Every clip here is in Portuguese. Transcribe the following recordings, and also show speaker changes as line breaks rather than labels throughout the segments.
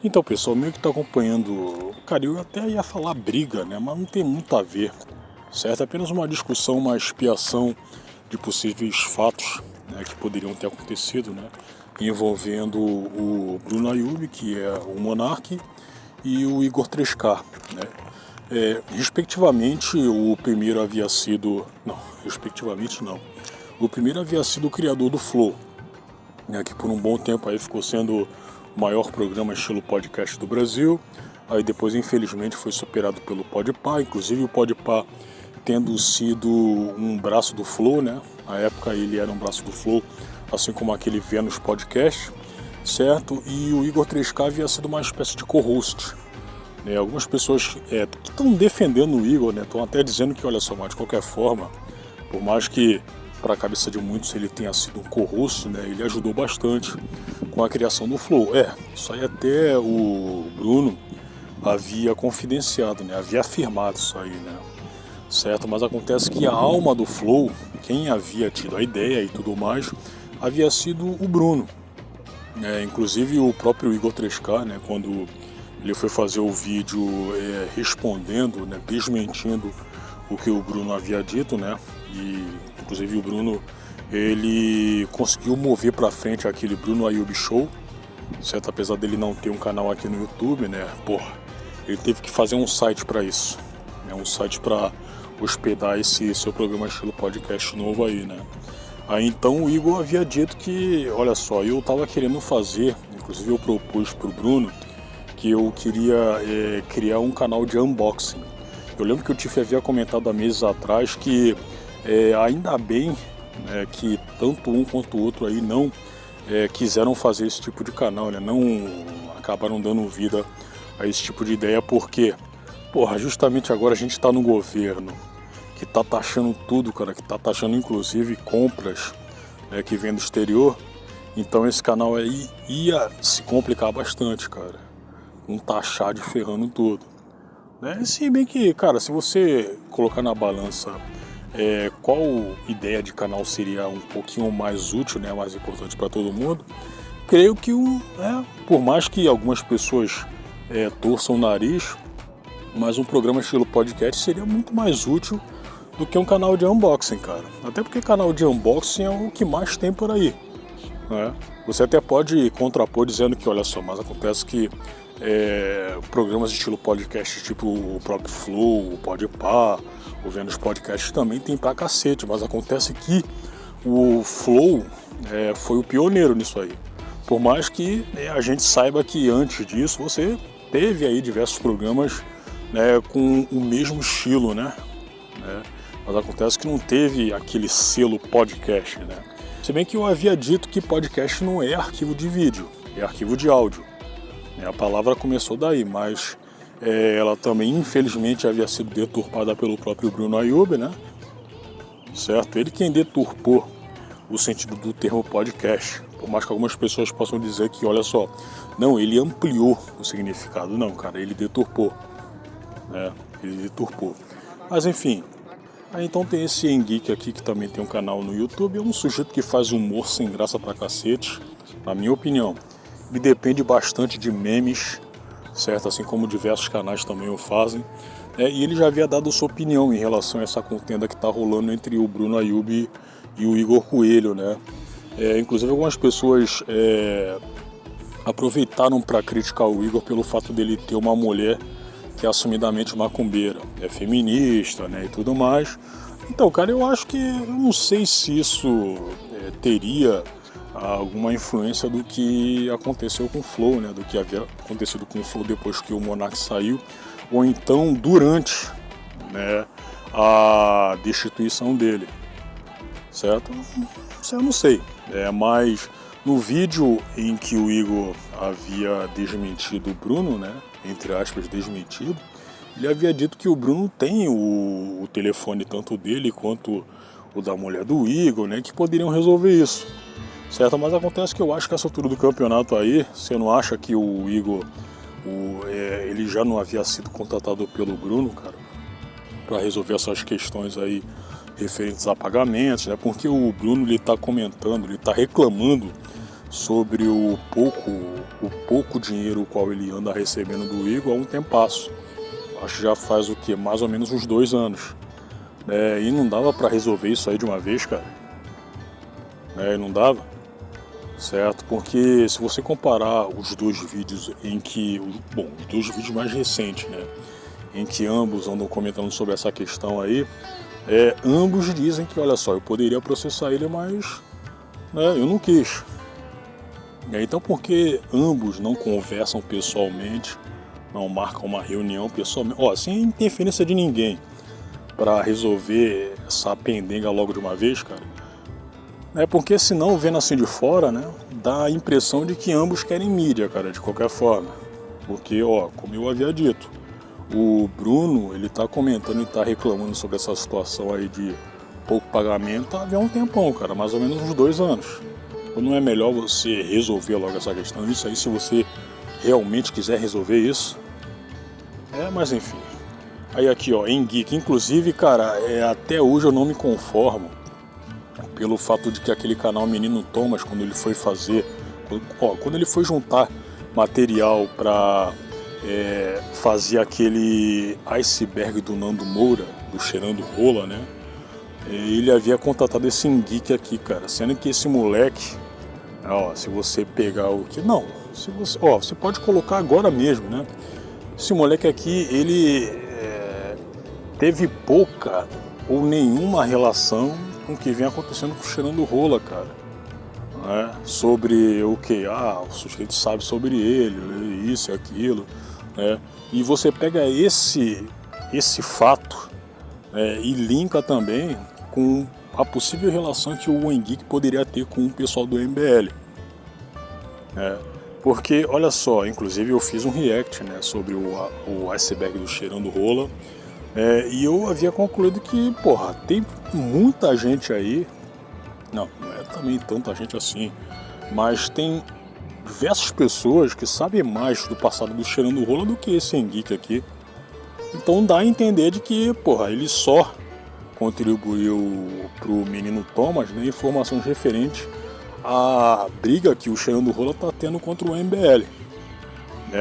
Então, pessoal, meio que tá acompanhando. Cara, eu até ia falar briga, né? Mas não tem muito a ver, certo? É apenas uma discussão, uma expiação de possíveis fatos, né, que poderiam ter acontecido, né? Envolvendo o Bruno Ayub, que é o Monark, e o Igor 3K, né? Respectivamente, o primeiro havia sido. Não, respectivamente não. O primeiro havia sido o criador do Flow, né, que por um bom tempo aí ficou sendo o maior programa estilo podcast do Brasil. Aí depois, infelizmente, foi superado pelo Podpah, inclusive o Podpah tendo sido um braço do Flow, né? Na época ele era um braço do Flow, assim como aquele Vênus Podcast, certo? E o Igor 3K havia sido uma espécie de co-host. Né? Algumas pessoas que estão defendendo o Igor, né? Estão até dizendo que, olha só, mas de qualquer forma, por mais que para a cabeça de muitos ele tenha sido um co-host, né? Ele ajudou bastante com a criação do Flow. Isso aí até o Bruno havia confidenciado, né? Havia afirmado isso aí, né? Certo? Mas acontece que a alma do Flow, quem havia tido a ideia e tudo mais, havia sido o Bruno. Inclusive o próprio Igor 3K, né? Quando ele foi fazer o vídeo respondendo, né? Desmentindo o que o Bruno havia dito, né? E inclusive o Bruno, ele conseguiu mover pra frente aquele Bruno Ayub Show, certo? Apesar dele não ter um canal aqui no YouTube, né? Ele teve que fazer um site pra isso, né? Um site pra hospedar esse seu programa estilo podcast novo aí, né? Aí então o Igor havia dito que, olha só, eu tava querendo fazer, inclusive eu propus pro Bruno, que eu queria criar um canal de unboxing. Eu lembro que o Tiff havia comentado há meses atrás que ainda bem que tanto um quanto o outro aí não quiseram fazer esse tipo de canal, né? Não acabaram dando vida a esse tipo de ideia porque, justamente agora a gente está no governo que tá taxando tudo, cara, que tá taxando inclusive compras que vem do exterior. Então esse canal aí ia se complicar bastante, cara. Um taxar de ferrando tudo. Né? Se bem que, cara, se você colocar na balança qual ideia de canal seria um pouquinho mais útil, né, mais importante para todo mundo, creio que por mais que algumas pessoas torçam o nariz, mas um programa estilo podcast seria muito mais útil do que um canal de unboxing, cara. Até porque canal de unboxing é o que mais tem por aí, né? Você até pode contrapor dizendo que, olha só, mas acontece que programas de estilo podcast, tipo o próprio Flow, o Podpah, o Vênus Podcast também tem pra cacete, mas acontece que o Flow foi o pioneiro nisso aí. Por mais que a gente saiba que antes disso você teve aí diversos programas com o mesmo estilo, né? Mas acontece que não teve aquele selo podcast, né? Se bem que eu havia dito que podcast não é arquivo de vídeo, é arquivo de áudio. A palavra começou daí, mas ela também infelizmente havia sido deturpada pelo próprio Bruno Ayub, né? Certo? Ele quem deturpou o sentido do termo podcast. Por mais que algumas pessoas possam dizer que, olha só, não, ele ampliou o significado. Não, cara, ele deturpou. Ele deturpou. Mas enfim, aí então tem esse Engeek aqui que também tem um canal no YouTube. É um sujeito que faz humor sem graça pra cacete, na minha opinião. Me depende bastante de memes, certo? Assim como diversos canais também o fazem. E ele já havia dado sua opinião em relação a essa contenda que está rolando entre o Bruno Ayub e o Igor Coelho, né? Inclusive algumas pessoas aproveitaram para criticar o Igor pelo fato dele ter uma mulher que é assumidamente macumbeira, é feminista, né, e tudo mais. Então, cara, eu acho que eu não sei se isso teria alguma influência do que aconteceu com o Flow, né? Do que havia acontecido com o Flow depois que o Monark saiu, ou então durante, né, a destituição dele, certo? Isso eu não sei, mas no vídeo em que o Igor havia desmentido o Bruno, né, entre aspas, desmentido, ele havia dito que o Bruno tem o telefone tanto dele quanto o da mulher do Igor, né, que poderiam resolver isso. Certo, mas acontece que eu acho que essa altura do campeonato aí, você não acha que o Igor, ele já não havia sido contratado pelo Bruno, cara, para resolver essas questões aí referentes a pagamentos, né? Porque o Bruno ele tá comentando, ele tá reclamando sobre o pouco dinheiro o qual ele anda recebendo do Igor há um tempasso. Acho que já faz o que? Mais ou menos uns 2 anos. E não dava pra resolver isso aí de uma vez, cara. Não dava, certo? Porque se você comparar os dois vídeos em que... os 2 vídeos mais recentes, né? Em que ambos andam comentando sobre essa questão aí, ambos dizem que, olha só, eu poderia processar ele, mas eu não quis. Então, por que ambos não conversam pessoalmente, não marcam uma reunião pessoalmente, sem interferência de ninguém, para resolver essa pendenga logo de uma vez, cara? Porque senão, vendo assim de fora, né, dá a impressão de que ambos querem mídia, cara, de qualquer forma. Porque, como eu havia dito, o Bruno, ele tá comentando e tá reclamando sobre essa situação aí de pouco pagamento há um tempão, cara, mais ou menos uns 2 anos. Então não é melhor você resolver logo essa questão? Isso aí, se você realmente quiser resolver isso. Mas enfim. Aí aqui, Engeek, inclusive, cara, até hoje eu não me conformo pelo fato de que aquele canal Menino Thomas, quando ele foi fazer, quando ele foi juntar material pra fazer aquele iceberg do Nando Moura, do Cheirando Rola, né? Ele havia contratado esse Engeek aqui, cara, sendo que esse moleque, se você pegar o que... Não, se você, você pode colocar agora mesmo, né? Esse moleque aqui, ele teve pouca ou nenhuma relação com o que vem acontecendo com o Cheirando Rola, cara. Sobre o que? O sujeito sabe sobre ele, isso e aquilo, né? E você pega esse fato e linka também com a possível relação que o Engeek poderia ter com o pessoal do MBL. Porque, olha só, inclusive eu fiz um react, né, sobre o iceberg do Cheirando Rola, e eu havia concluído que, tem muita gente aí, não é também tanta gente assim, mas tem diversas pessoas que sabem mais do passado do Cheirando Rola do que esse Engeek aqui. Então dá a entender de que, ele só contribuiu pro Menino Thomas, né, informações referentes à briga que o Cheirando Rola tá tendo contra o MBL.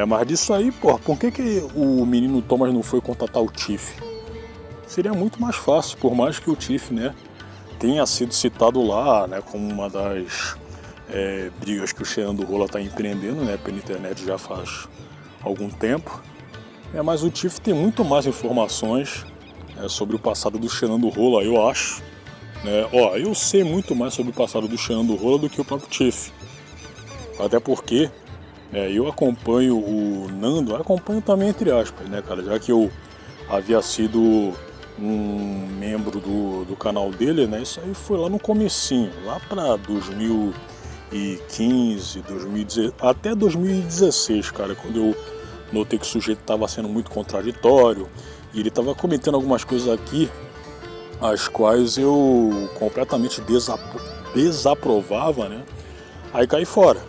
Mas disso aí, por que o Menino Thomas não foi contatar o Tiff? Seria muito mais fácil, por mais que o Tiff, né, tenha sido citado lá, né, como uma das brigas que o Cheirando Rola tá empreendendo, né, pela internet já faz algum tempo. Mas o Tiff tem muito mais informações sobre o passado do Cheirando Rola, eu acho. Eu sei muito mais sobre o passado do Cheirando Rola do que o próprio Tiff. Até porque eu acompanho o Nando, acompanho também entre aspas, né, cara, já que eu havia sido um membro do canal dele, né, isso aí foi lá no comecinho, lá pra 2015, 2016, até 2016, cara, quando eu notei que o sujeito estava sendo muito contraditório e ele estava comentando algumas coisas aqui as quais eu completamente desaprovava, né? Aí caí fora.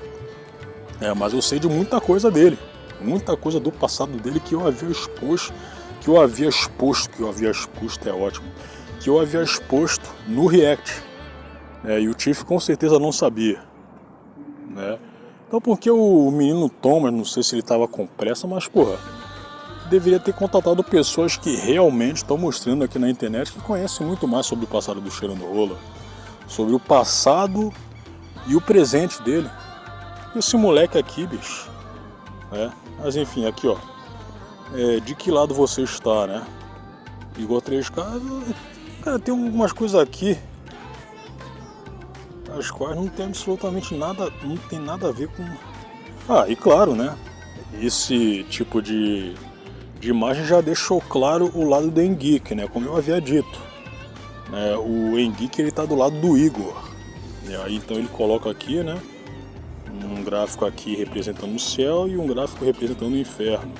Mas eu sei de muita coisa dele, muita coisa do passado dele que eu havia exposto, que eu havia exposto no React. E o Tiff com certeza não sabia, né? Então porque o Menino Thomas, não sei se ele estava com pressa, mas deveria ter contatado pessoas que realmente estão mostrando aqui na internet que conhecem muito mais sobre o passado do Cheirando Rola, sobre o passado e o presente dele. Esse moleque aqui, bicho, mas enfim, aqui de que lado você está, né? Igual 3K, cara, tem algumas coisas aqui as quais não tem absolutamente nada, não tem nada a ver com... e claro, né, esse tipo de imagem já deixou claro o lado do Engeek, né, como eu havia dito, o Engeek, ele tá do lado do Igor, aí então ele coloca aqui, né, um gráfico aqui representando o céu e um gráfico representando o inferno,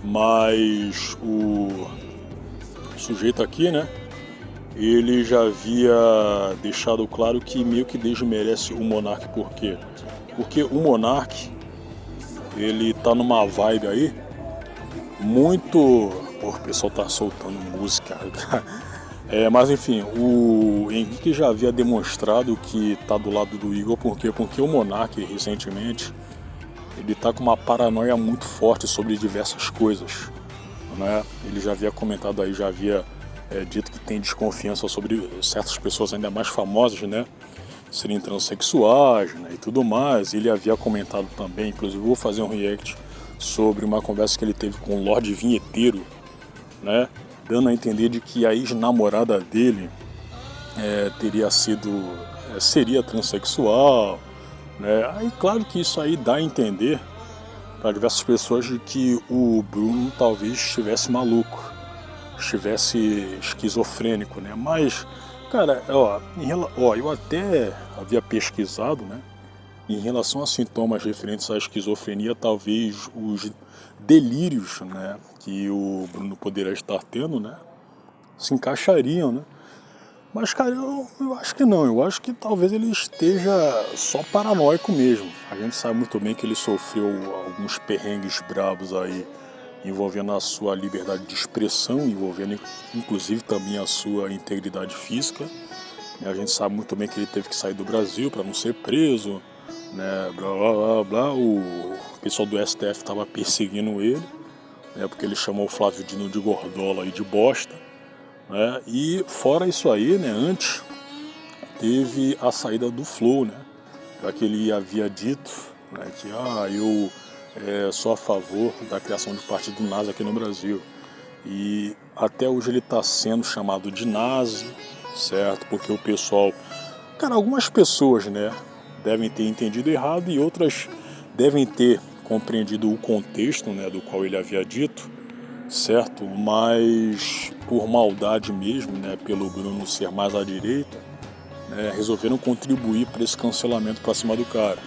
mas o sujeito aqui, né, ele já havia deixado claro que meio que desmerece o Monark. Por quê? Porque o Monark, ele tá numa vibe aí muito... o pessoal tá soltando música Mas enfim, o Henrique já havia demonstrado que tá do lado do Igor, por quê? Porque o Monark, recentemente, ele tá com uma paranoia muito forte sobre diversas coisas, né? Ele já havia comentado aí, já havia dito que tem desconfiança sobre certas pessoas ainda mais famosas, né? Serem transexuais, né? E tudo mais. Ele havia comentado também, inclusive vou fazer um react sobre uma conversa que ele teve com o Lorde Vinheteiro, né? Dando a entender de que a ex-namorada dele seria transexual, né? Aí claro que isso aí dá a entender para diversas pessoas de que o Bruno talvez estivesse maluco, estivesse esquizofrênico, né? Mas, cara, eu até havia pesquisado, né? Em relação a sintomas referentes à esquizofrenia, talvez os delírios, né, que o Bruno poderá estar tendo, né, se encaixariam, né? Mas, cara, eu acho que não. Eu acho que talvez ele esteja só paranoico mesmo. A gente sabe muito bem que ele sofreu alguns perrengues bravos aí, envolvendo a sua liberdade de expressão, envolvendo inclusive também a sua integridade física. A gente sabe muito bem que ele teve que sair do Brasil para não ser preso, né? Blá blá blá blá. O pessoal do STF estava perseguindo ele, né? Porque ele chamou o Flávio Dino de gordola e de bosta, né? E fora isso aí, né? Antes teve a saída do Flow, né? Já que ele havia dito, né, que eu sou a favor da criação de partido nazi aqui no Brasil. E até hoje ele está sendo chamado de nazi, certo? Porque o pessoal... Cara, algumas pessoas, né, devem ter entendido errado e outras devem ter compreendido o contexto, né, do qual ele havia dito, certo? Mas por maldade mesmo, né, pelo Bruno ser mais à direita, resolveram contribuir para esse cancelamento para cima do cara,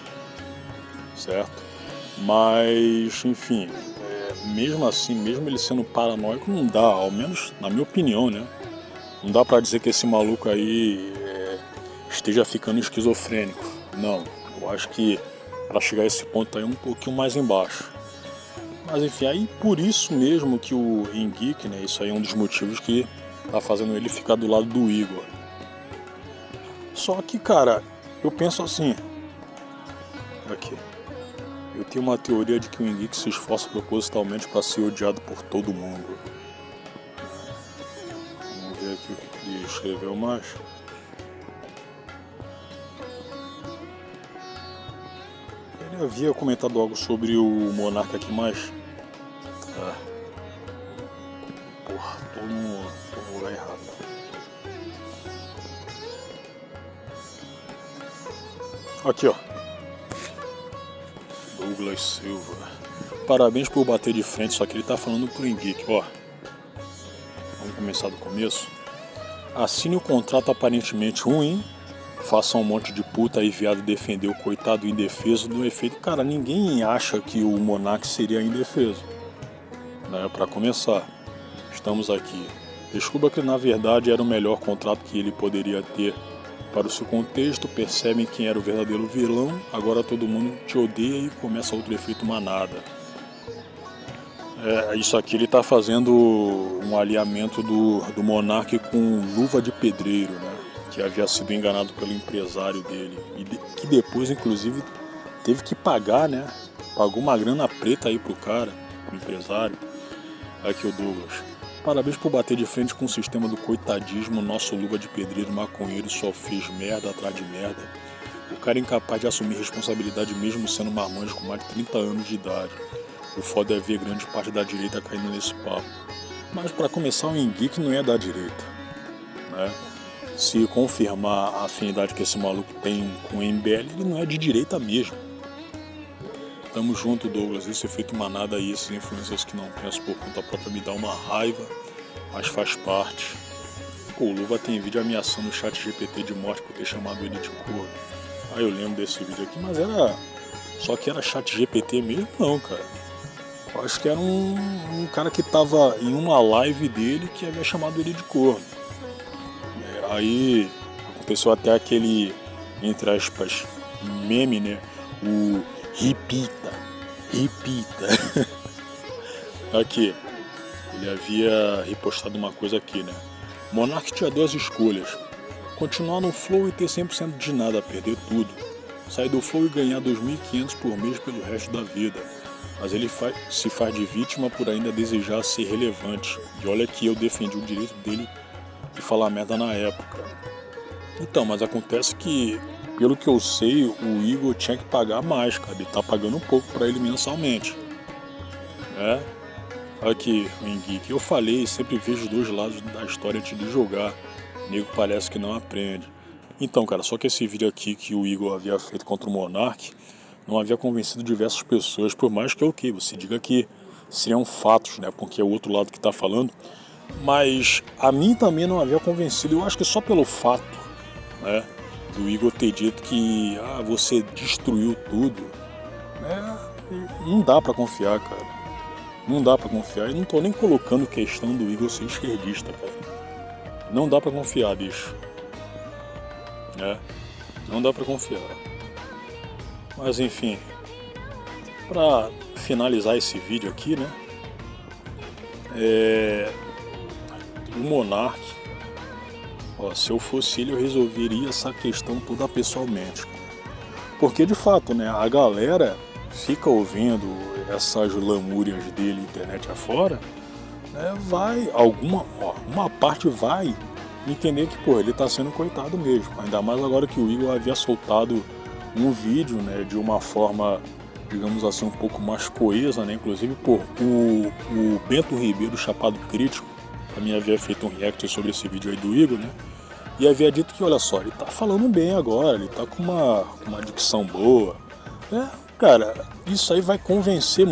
certo? Mas, enfim, mesmo assim, mesmo ele sendo paranoico, não dá, ao menos na minha opinião, né? Não dá pra dizer que esse maluco aí esteja ficando esquizofrênico. Não, eu acho que para chegar a esse ponto tá aí um pouquinho mais embaixo. Mas enfim, aí por isso mesmo que o Henrique, né? Isso aí é um dos motivos que tá fazendo ele ficar do lado do Igor. Só que, cara, eu penso assim, aqui, eu tenho uma teoria de que o Henrique se esforça propositalmente para ser odiado por todo mundo. Vamos ver aqui o que ele escreveu mais. Ele havia comentado algo sobre o Monarca aqui, mas... Porra, tô no lugar errado. Aqui, ó. Douglas Silva. Parabéns por bater de frente, só que ele tá falando pro Henrique, ó. Vamos começar do começo. Assine o contrato aparentemente ruim, faça um monte de puta aí, viado, defender o coitado indefeso do efeito. Cara, ninguém acha que o Monark seria indefeso, né? Pra começar, estamos aqui. Descubra que na verdade era o melhor contrato que ele poderia ter para o seu contexto, percebem quem era o verdadeiro vilão, agora todo mundo te odeia e começa outro efeito manada. Isso aqui ele tá fazendo um alinhamento do Monark com Luva de Pedreiro, né? Que havia sido enganado pelo empresário dele e que depois inclusive teve que pagar, né? Pagou uma grana preta aí pro cara, pro empresário. Aqui o Douglas. Parabéns por bater de frente com o sistema do coitadismo. Nosso Luva de Pedreiro maconheiro só fez merda atrás de merda. O cara é incapaz de assumir responsabilidade mesmo sendo marmanjo com mais de 30 anos de idade. O foda é ver grande parte da direita caindo nesse papo. Mas para começar, o Henrique não é da direita, né? Se confirmar a afinidade que esse maluco tem com o MBL, ele não é de direita mesmo. Tamo junto, Douglas. Esse efeito manada aí, esses influencers que não pensam por conta própria me dá uma raiva, mas faz parte. Pô, o Luva tem vídeo ameaçando o ChatGPT de morte por ter chamado ele de corno. Ah, eu lembro desse vídeo aqui, mas era... Só que era ChatGPT mesmo? Não, cara. Eu acho que era um cara que tava em uma live dele que havia chamado ele de corno. Aí aconteceu até aquele, entre aspas, meme, né? O repita. Aqui, ele havia repostado uma coisa aqui, né? Monark tinha duas escolhas: continuar no Flow e ter 100% de nada, perder tudo, sair do Flow e ganhar 2.500 por mês pelo resto da vida. Mas ele se faz de vítima por ainda desejar ser relevante. E olha que eu defendi o direito dele de falar merda na época. Então, mas acontece que, pelo que eu sei, o Igor tinha que pagar mais, cara. Ele tá pagando um pouco pra ele mensalmente. Aqui, o Henrique, eu falei, sempre vejo os dois lados da história antes de jogar. O nego parece que não aprende. Então, cara, só que esse vídeo aqui que o Igor havia feito contra o Monark não havia convencido diversas pessoas, por mais que você diga que seriam fatos, né, porque é o outro lado que tá falando, mas a mim também não havia convencido. Eu acho que só pelo fato, né, do Igor ter dito que você destruiu tudo, né, não dá pra confiar, cara. Não dá pra confiar. Eu não tô nem colocando questão do Igor ser esquerdista, cara. Não dá pra confiar, bicho. Não dá pra confiar. Mas enfim, pra finalizar esse vídeo aqui, né? O Monark, se eu fosse ele, eu resolveria essa questão toda pessoalmente. Porque de fato, né, a galera fica ouvindo essas lamúrias dele internet afora, né, uma parte vai entender que, ele tá sendo coitado mesmo. Ainda mais agora que o Igor havia soltado um vídeo, né, de uma forma, digamos assim, um pouco mais coesa, né, inclusive, o Bento Ribeiro, Chapado Crítico, também havia feito um react sobre esse vídeo aí do Igor, né, e havia dito que, olha só, ele tá falando bem agora, ele tá com uma dicção boa, cara, isso aí vai convenceu,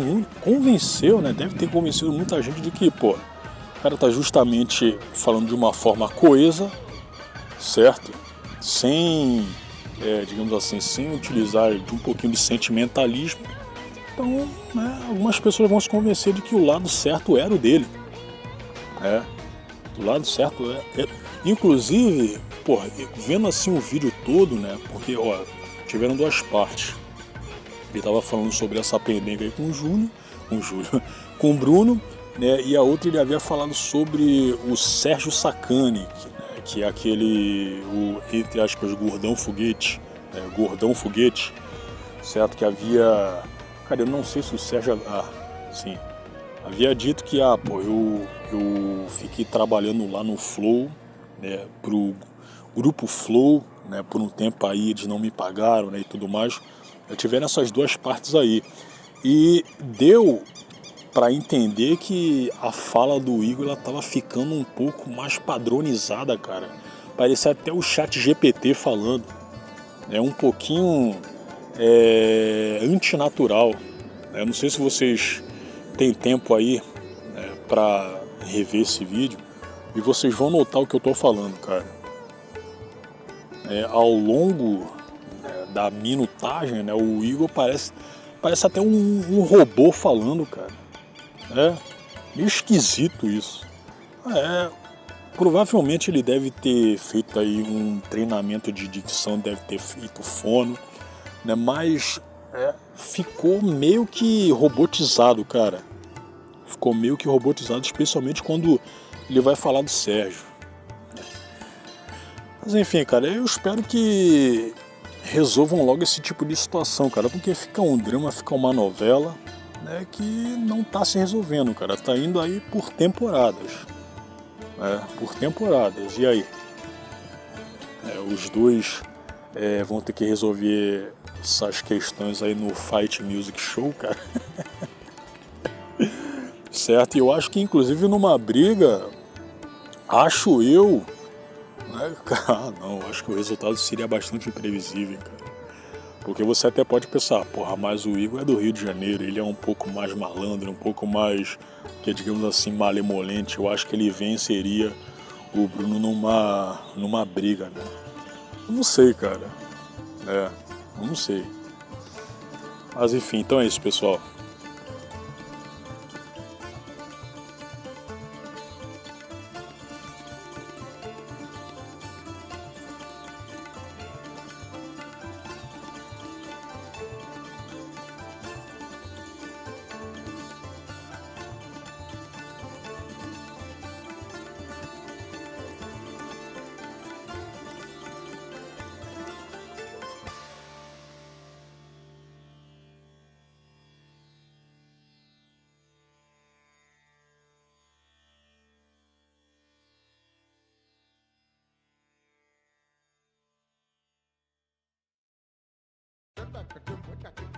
né, deve ter convencido muita gente de que, o cara tá justamente falando de uma forma coesa, certo? Sem, digamos assim, sem utilizar de um pouquinho de sentimentalismo. Então, algumas pessoas vão se convencer de que o lado certo era o dele. O lado certo inclusive, vendo assim o vídeo todo, né? Porque, tiveram duas partes. Ele tava falando sobre essa pendenga aí com com o Bruno, né? E a outra ele havia falado sobre o Sérgio Sacani, que é aquele, entre aspas, gordão foguete, certo? Que havia, cara, eu não sei se o Sérgio, sim, havia dito que, eu fiquei trabalhando lá no Flow, né, pro grupo Flow, né, por um tempo aí eles não me pagaram, né, e tudo mais. Eu tiveram essas duas partes aí. E deu para entender que a fala do Igor ela tava ficando um pouco mais padronizada, cara. Parecia até o chat GPT falando. É um pouquinho antinatural. Eu não sei se vocês têm tempo aí, para rever esse vídeo e vocês vão notar o que eu tô falando, cara. Ao longo da minutagem, né, o Igor parece até um robô falando, cara. Meio esquisito isso. Provavelmente ele deve ter feito aí um treinamento de dicção, deve ter feito fono, né? Mas ficou meio que robotizado, cara. Ficou meio que robotizado, especialmente quando ele vai falar do Sérgio. Mas enfim, cara, eu espero que resolvam logo esse tipo de situação, cara, porque fica um drama, fica uma novela, né, que não tá se resolvendo, cara. Tá indo aí por temporadas. E aí? Os dois vão ter que resolver essas questões aí no Fight Music Show, cara. Certo? E eu acho que, inclusive, numa briga, acho eu, né? Não, acho que o resultado seria bastante imprevisível, cara. Porque você até pode pensar, mas o Igor é do Rio de Janeiro, ele é um pouco mais malandro, um pouco mais, digamos assim, malemolente. Eu acho que ele venceria o Bruno numa briga, né? Eu não sei, cara. Eu não sei. Mas enfim, então é isso, pessoal.
back,